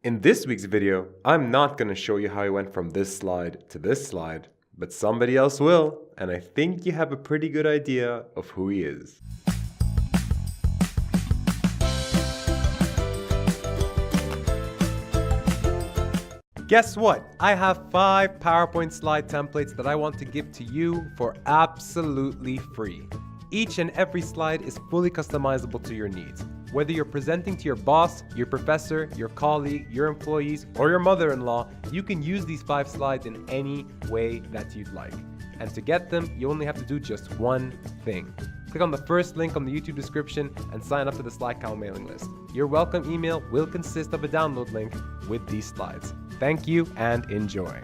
In this week's video, I'm not going to show you how I went from this slide to this slide, but somebody else will, and I think you have a pretty good idea of who he is. Guess what? I have 5 PowerPoint slide templates that I want to give to you for absolutely free. Each and every slide is fully customizable to your needs. Whether you're presenting to your boss, your professor, your colleague, your employees, or your mother-in-law, you can use these 5 slides in any way that you'd like. And to get them, you only have to do just one thing. Click on the first link on the YouTube description and sign up to the SlideCow mailing list. Your welcome email will consist of a download link with these slides. Thank you and enjoy.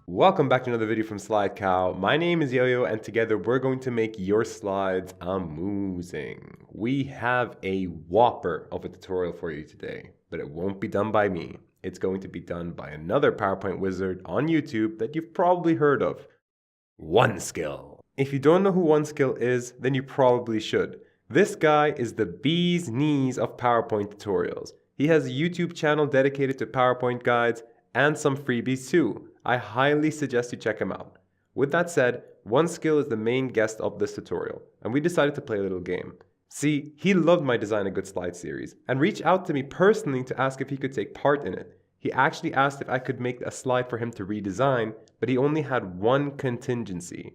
Welcome back to another video from SlideCow. My name is Yoyo and together we're going to make your slides amusing. We have a whopper of a tutorial for you today, but it won't be done by me. It's going to be done by another PowerPoint wizard on YouTube that you've probably heard of, OneSkill. If you don't know who OneSkill is, then you probably should. This guy is the bee's knees of PowerPoint tutorials. He has a YouTube channel dedicated to PowerPoint guides and some freebies too. I highly suggest you check him out. With that said, OneSkill is the main guest of this tutorial, and we decided to play a little game. See, he loved my Design a Good Slide series, and reached out to me personally to ask if he could take part in it. He actually asked if I could make a slide for him to redesign, but he only had one contingency,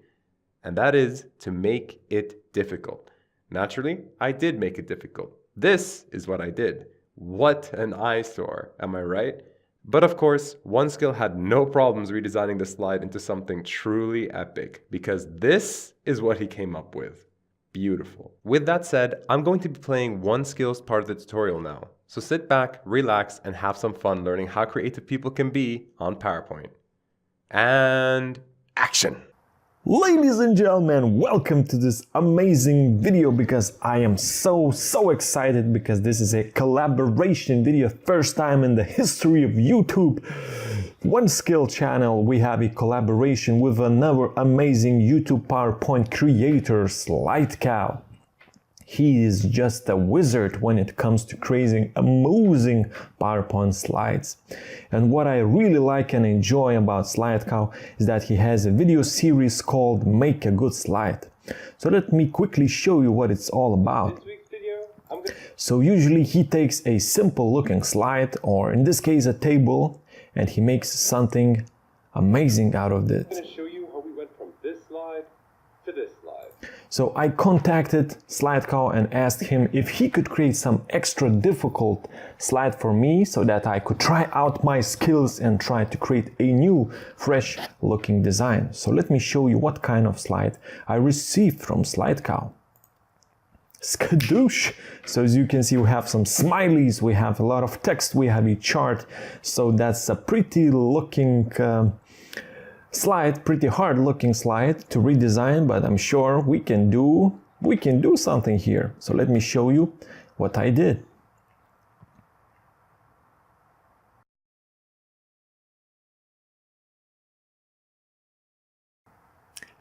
and that is to make it difficult. Naturally, I did make it difficult. This is what I did. What an eyesore, am I right? But of course, OneSkill had no problems redesigning the slide into something truly epic, because this is what he came up with. Beautiful. With that said, I'm going to be playing OneSkill's part of the tutorial now. So sit back, relax, and have some fun learning how creative people can be on PowerPoint. And action! Ladies and gentlemen, welcome to this amazing video because I am so excited because this is a collaboration video, first time in the history of YouTube. OneSkill channel, we have a collaboration with another amazing YouTube PowerPoint creator, SlideCow. He is just a wizard when it comes to creating amusing PowerPoint slides. And what I really like and enjoy about SlideCow is that he has a video series called Make a Good Slide. So let me quickly show you what it's all about. So usually he takes a simple looking slide, or in this case a table, and he makes something amazing out of it. I'm going to show you how we went from this slide to this slide. So I contacted SlideCow and asked him if he could create some extra difficult slide for me so that I could try out my skills and try to create a new, fresh looking design. So let me show you what kind of slide I received from SlideCow. Skadoosh! So as you can see, we have some smileys, we have a lot of text, we have a chart. So that's a pretty looking slide, pretty hard looking slide to redesign, but I'm sure we can do something here. So let me show you what I did.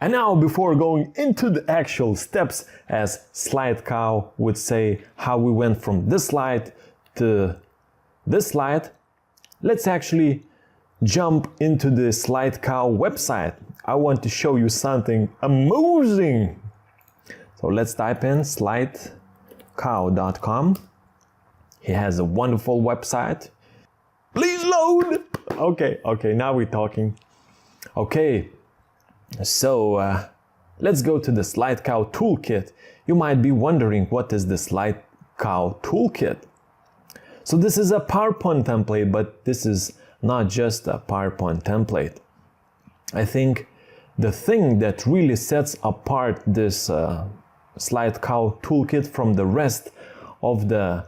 And now, before going into the actual steps, as SlideCow would say, how we went from this slide to this slide, let's actually jump into the SlideCow website. I want to show you something amusing. So let's type in slidecow.com. He has a wonderful website. Please load! Okay, now we're talking. Okay, so let's go to the SlideCow toolkit. You might be wondering, what is the SlideCow toolkit? So this is a PowerPoint template, but this is not just a PowerPoint template. I think the thing that really sets apart this SlideCow toolkit from the rest of the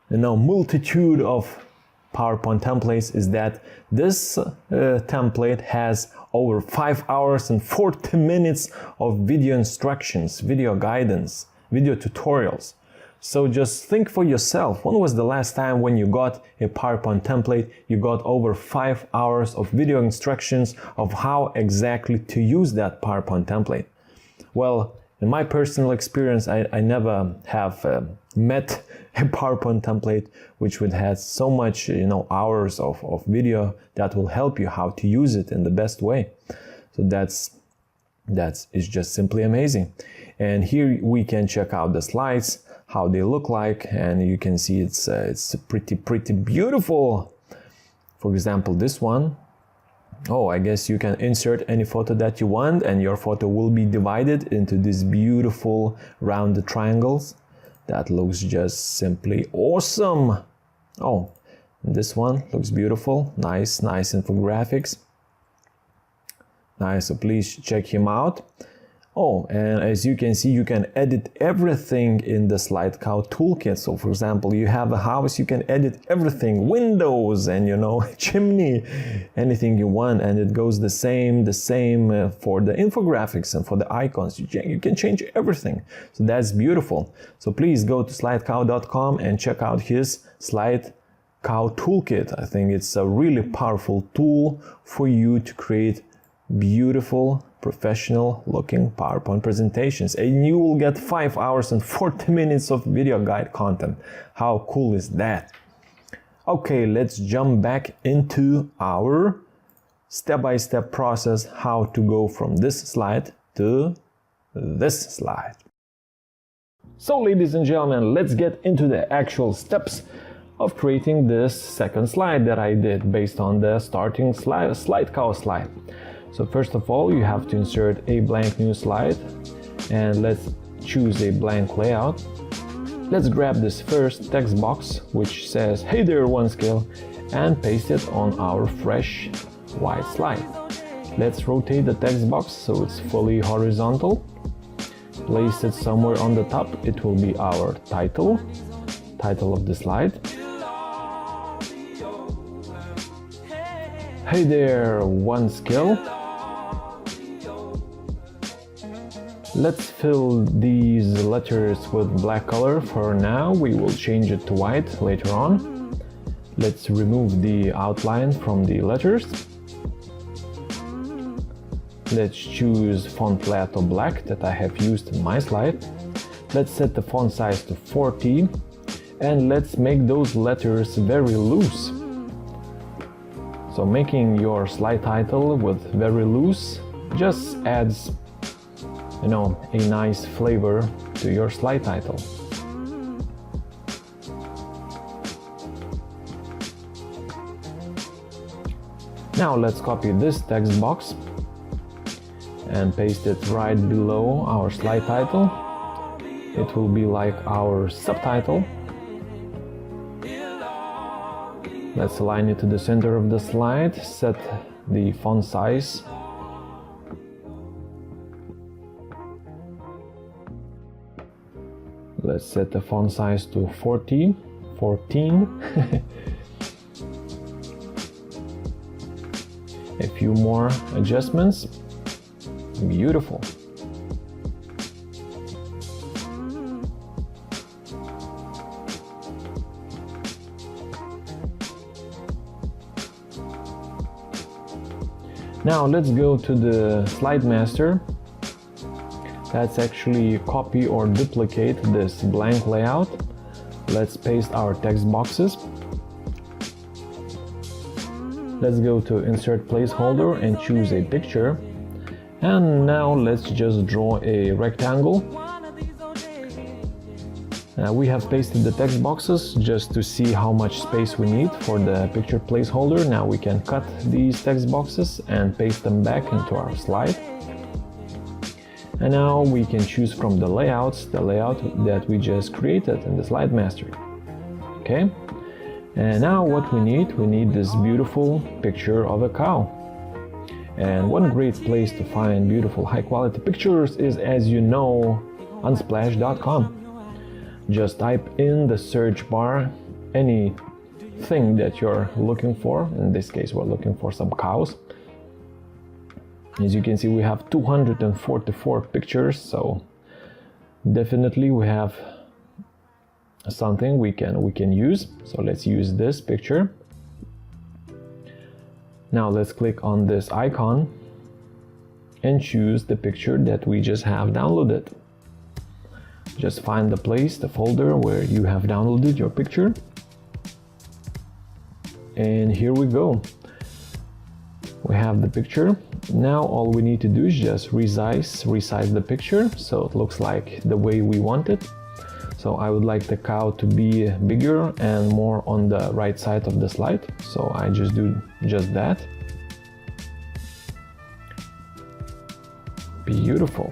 multitude of PowerPoint templates is that this template has over 5 hours and 40 minutes of video instructions, video guidance, video tutorials. So just think for yourself, when was the last time when you got a PowerPoint template, you got over 5 hours of video instructions of how exactly to use that PowerPoint template? Well, In my personal experience, I never have met a PowerPoint template which would have so much, hours of video that will help you how to use it in the best way. So that's is just simply amazing. And here we can check out the slides, how they look like, and you can see it's pretty beautiful. For example, this one. Oh, I guess you can insert any photo that you want, and your photo will be divided into these beautiful rounded triangles. That looks just simply awesome. Oh, this one looks beautiful. Nice infographics. Nice, so please check him out. Oh, and as you can see, you can edit everything in the Slide Cow toolkit. So for example, you have a house, you can edit everything, windows and chimney, anything you want, and it goes the same for the infographics and for the icons. You can change everything. So that's beautiful. So please go to slidecow.com and check out his Slide Cow toolkit. I think it's a really powerful tool for you to create beautiful, professional looking PowerPoint presentations, and you will get 5 hours and 40 minutes of video guide content. How cool is that? Okay, let's jump back into our step-by-step process how to go from this slide to this slide. So ladies and gentlemen, let's get into the actual steps of creating this second slide that I did based on the starting slide cow slide. So first of all, you have to insert a blank new slide, and let's choose a blank layout. Let's grab this first text box which says "Hey there, one scale" and paste it on our fresh white slide. Let's rotate the text box so it's fully horizontal. Place it somewhere on the top. It will be our title of the slide. Hey there, one scale. Let's fill these letters with black color for now. We will change it to white later on. Let's remove the outline from the letters. Let's choose font flat or black that I have used in my slide. Let's set the font size to 40 and let's make those letters very loose. So making your slide title with very loose just adds a nice flavor to your slide title. Now let's copy this text box and paste it right below our slide title. It will be like our subtitle. Let's align it to the center of the slide, set the font size. Let's set the font size to 14. A few more adjustments. Beautiful. Now let's go to the slide master. Let's actually copy or duplicate this blank layout. Let's paste our text boxes. Let's go to insert placeholder and choose a picture. And now let's just draw a rectangle. We have pasted the text boxes just to see how much space we need for the picture placeholder. Now we can cut these text boxes and paste them back into our slide. And now we can choose from the layout that we just created in the slide master. Okay, and now what we need this beautiful picture of a cow. And one great place to find beautiful high quality pictures is, as you know, unsplash.com. Just type in the search bar anything that you're looking for. In this case, we're looking for some cows. As you can see, we have 244 pictures, so definitely we have something we can use. So let's use this picture. Now let's click on this icon and choose the picture that we just have downloaded. Just find the place, the folder where you have downloaded your picture. And here we go. We have the picture. Now all we need to do is just resize the picture so it looks like the way we want it. So I would like the cow to be bigger and more on the right side of the slide. So I just do just that. Beautiful.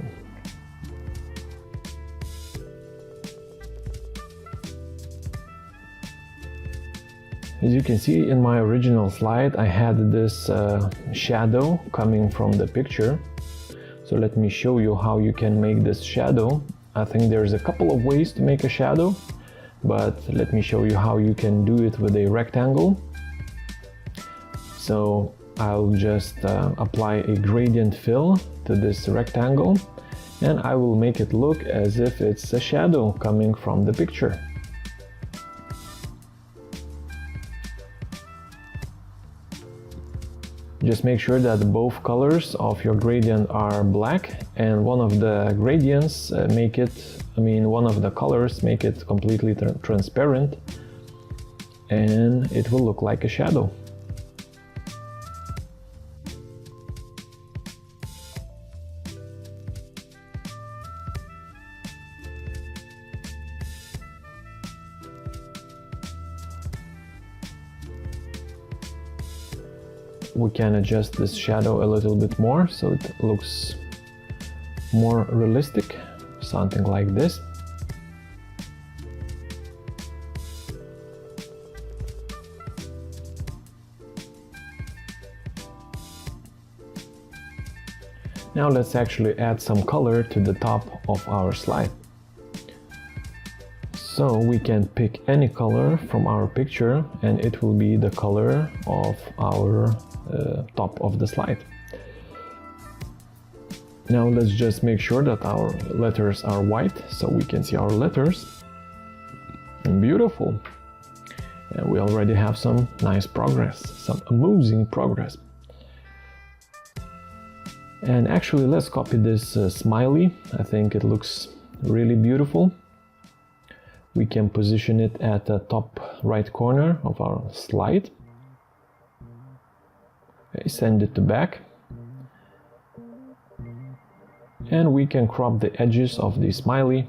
As you can see in my original slide, I had this shadow coming from the picture. So let me show you how you can make this shadow. I think there's a couple of ways to make a shadow, but let me show you how you can do it with a rectangle. So I'll just apply a gradient fill to this rectangle, and I will make it look as if it's a shadow coming from the picture. Just make sure that both colors of your gradient are black, and one of the gradients one of the colors make it completely transparent, and it will look like a shadow. We can adjust this shadow a little bit more so it looks more realistic, something like this. Now let's actually add some color to the top of our slide. So we can pick any color from our picture and it will be the color of our top of the slide. Now let's just make sure that our letters are white so we can see our letters. Beautiful. And we already have some nice progress, some amazing progress. And actually let's copy this smiley. I think it looks really beautiful. We can position it at the top right corner of our slide. Okay, send it to back. And we can crop the edges of the smiley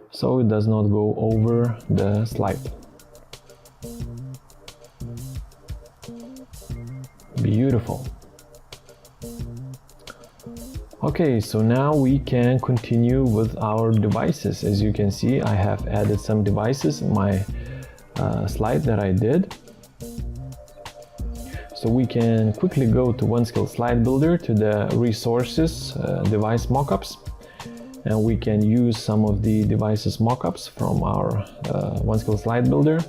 so it does not go over the slide. Beautiful. Okay, so now we can continue with our devices. As you can see, I have added some devices in my slide that I did. So we can quickly go to OneSkill Slide Builder to the resources, device mockups, and we can use some of the devices mockups from our OneSkill Slide Builder.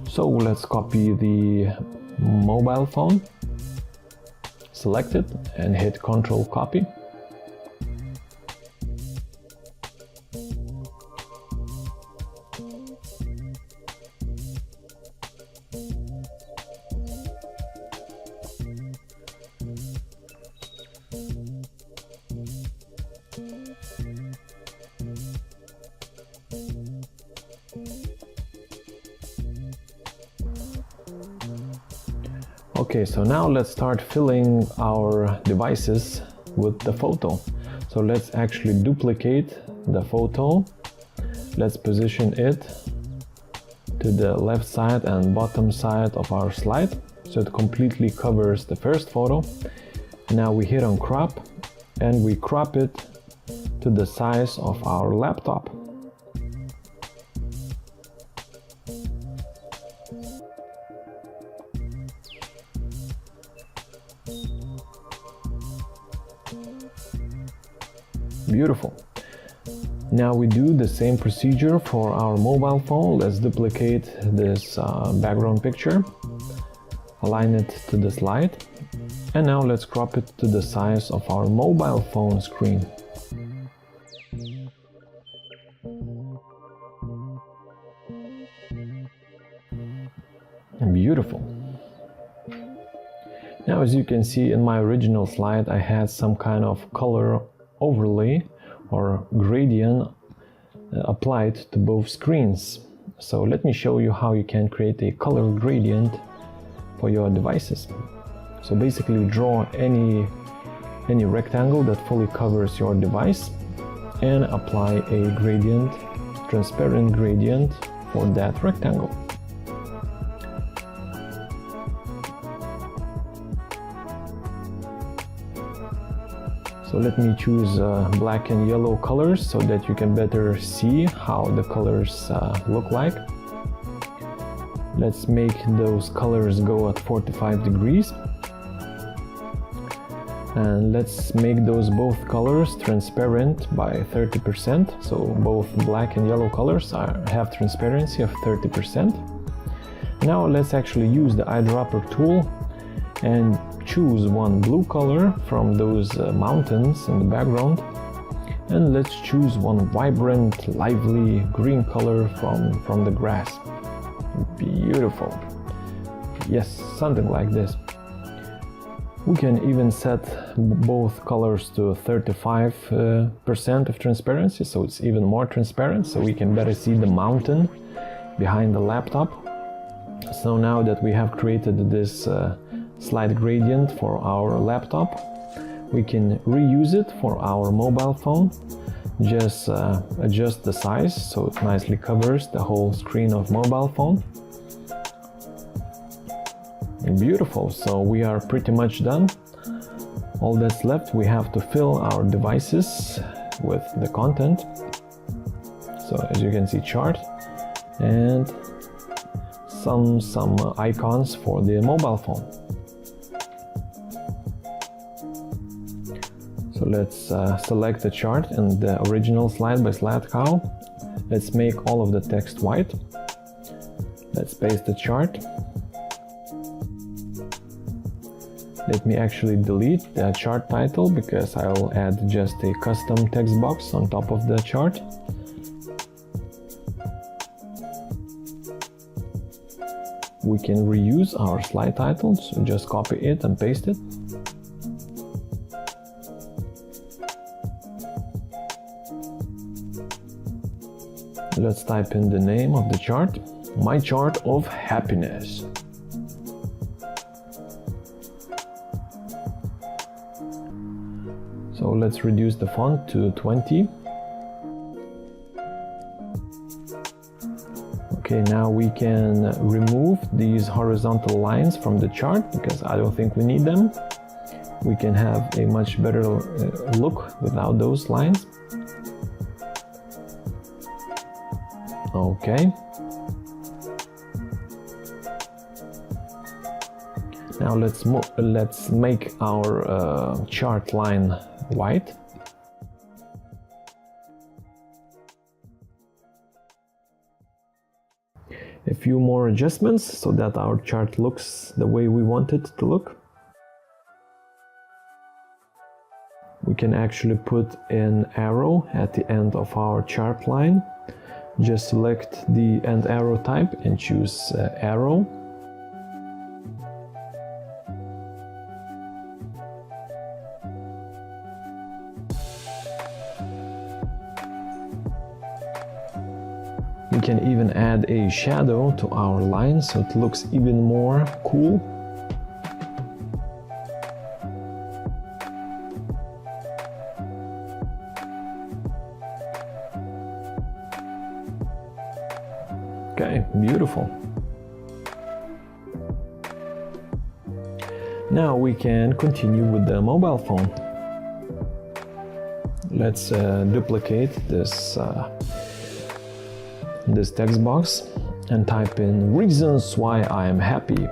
So let's copy the mobile phone. Select it and hit Ctrl copy. Okay, so now let's start filling our devices with the photo. So let's actually duplicate the photo. Let's position it to the left side and bottom side of our slide so it completely covers the first photo. Now we hit on crop and we crop it to the size of our laptop. Beautiful. Now we do the same procedure for our mobile phone. Let's duplicate this background picture, align it to the slide, and now let's crop it to the size of our mobile phone screen. Beautiful. Now, as you can see in my original slide, I had some kind of color overlay or gradient applied to both screens. So let me show you how you can create a color gradient for your devices. So basically draw any rectangle that fully covers your device and apply a gradient, transparent gradient for that rectangle. So let me choose black and yellow colors so that you can better see how the colors look like. Let's make those colors go at 45 degrees. And let's make those both colors transparent by 30%. So both black and yellow colors have transparency of 30%. Now let's actually use the eyedropper tool and choose one blue color from those mountains in the background, and let's choose one vibrant, lively green color from the grass. Beautiful. Yes, something like this. We can even set both colors to 35% of transparency, so it's even more transparent, so we can better see the mountain behind the laptop. So now that we have created this slide gradient for our laptop, we can reuse it for our mobile phone. Just adjust the size so it nicely covers the whole screen of mobile phone. Beautiful, so we are pretty much done. All that's left, we have to fill our devices with the content. So as you can see, chart and some icons for the mobile phone. So let's select the chart and the original slide by slide cow. Let's make all of the text white. Let's paste the chart. Let me actually delete the chart title because I will add just a custom text box on top of the chart. We can reuse our slide title, so just copy it and paste it. Let's type in the name of the chart, My Chart of Happiness. So let's reduce the font to 20. Okay, now we can remove these horizontal lines from the chart because I don't think we need them. We can have a much better look without those lines. Okay. Now let's make our chart line white. A few more adjustments so that our chart looks the way we want it to look. We can actually put an arrow at the end of our chart line. Just select the end arrow type and choose arrow. We can even add a shadow to our line so it looks even more cool. Okay, beautiful. Now we can continue with the mobile phone. Let's duplicate this text box and type in reasons why I am happy.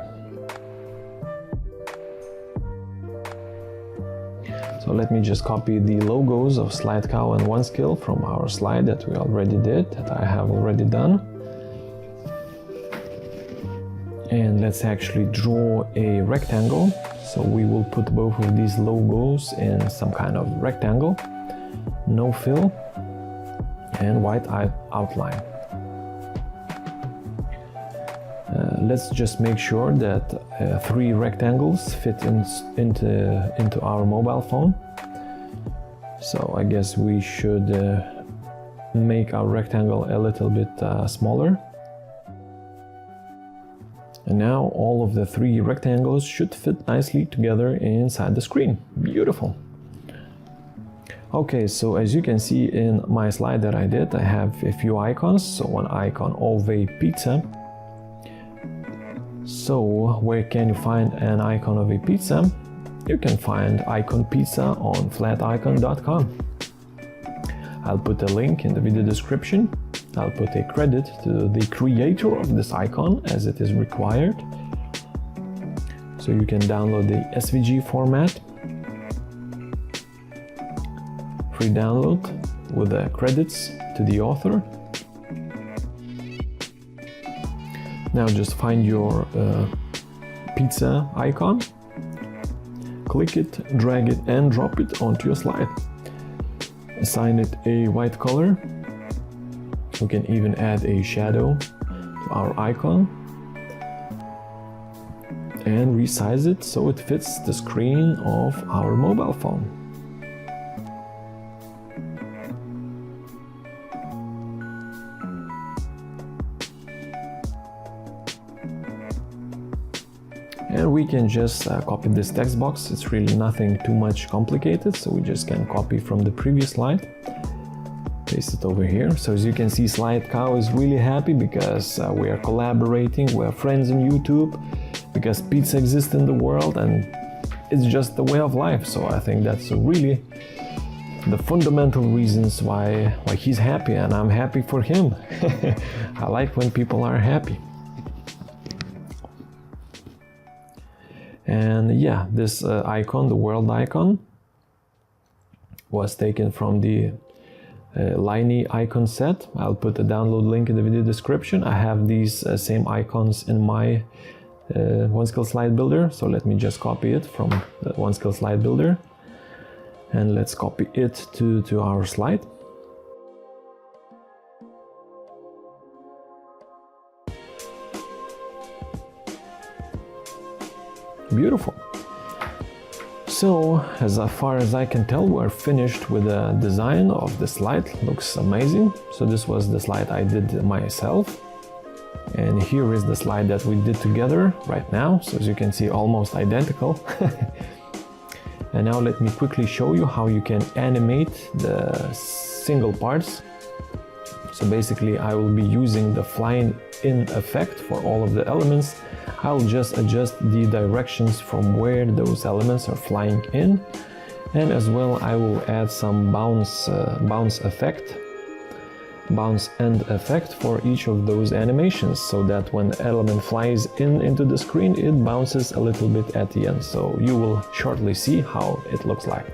So let me just copy the logos of SlideCow and OneSkill from our slide that we already did, that I have already done. And let's actually draw a rectangle. So we will put both of these logos in some kind of rectangle. No fill and white outline. Let's just make sure that 3 rectangles fit into our mobile phone. So I guess we should make our rectangle a little bit smaller. And now all of the three rectangles should fit nicely together inside the screen. Beautiful. Okay, so as you can see in my slide that I did, I have a few icons. So one icon of a pizza. So where can you find an icon of a pizza? You can find icon pizza on flaticon.com. I'll put a link in the video description. I'll put a credit to the creator of this icon as it is required. So you can download the SVG format. Free download with the credits to the author. Now just find your pizza icon, click it, drag it and drop it onto your slide. Assign it a white color. We can even add a shadow to our icon and resize it so it fits the screen of our mobile phone. And we can just copy this text box. It's really nothing too much complicated, so we just can copy from the previous slide, paste it over here. So as you can see, Slide Cow is really happy because we are collaborating, we are friends on YouTube, because pizza exists in the world and it's just the way of life. So I think that's really the fundamental reasons why he's happy and I'm happy for him. I like when people are happy. And yeah, this icon, the world icon, was taken from the Liney icon set. I'll put the download link in the video description. I have these same icons in my OneSkill slide builder. So let me just copy it from the OneSkill slide builder. And let's copy it to our slide. Beautiful. So as far as I can tell, we're finished with the design of the slide. Looks amazing. So this was the slide I did myself. And here is the slide that we did together right now. So as you can see, almost identical. And now let me quickly show you how you can animate the single parts. So basically I will be using the flying in effect for all of the elements. I'll just adjust the directions from where those elements are flying in, and as well I will add some bounce end effect for each of those animations, so that when the element flies into the screen, it bounces a little bit at the end. So you will shortly see how it looks like.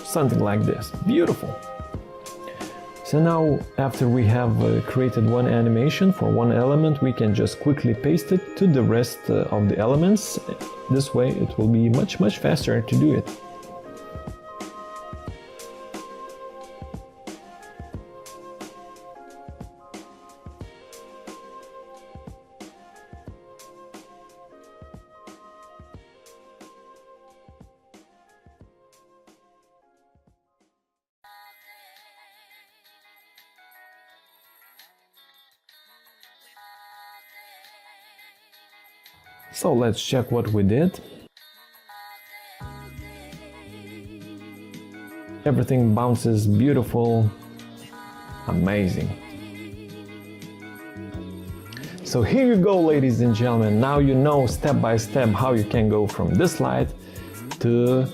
Something like this. Beautiful. So now, after we have created one animation for one element, we can just quickly paste it to the rest of the elements. This way it will be much faster to do it. So let's check what we did. Everything bounces beautiful, amazing. So here you go, ladies and gentlemen. Now you know step by step how you can go from this slide to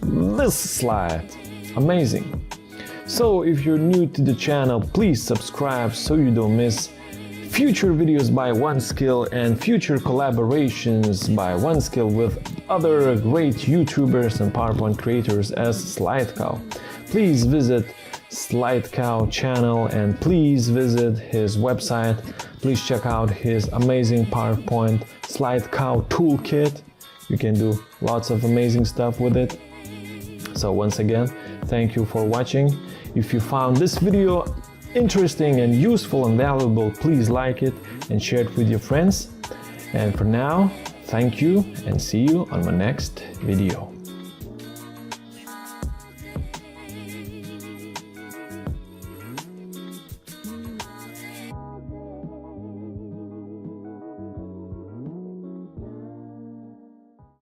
this slide. Amazing. So if you're new to the channel, please subscribe so you don't miss future videos by OneSkill and future collaborations by OneSkill with other great YouTubers and PowerPoint creators as SlideCow. Please visit SlideCow channel and please visit his website. Please check out his amazing PowerPoint SlideCow toolkit. You can do lots of amazing stuff with it. So once again, thank you for watching. If you found this video interesting and useful and valuable, please like it and share it with your friends. And for now, thank you and see you on my next video.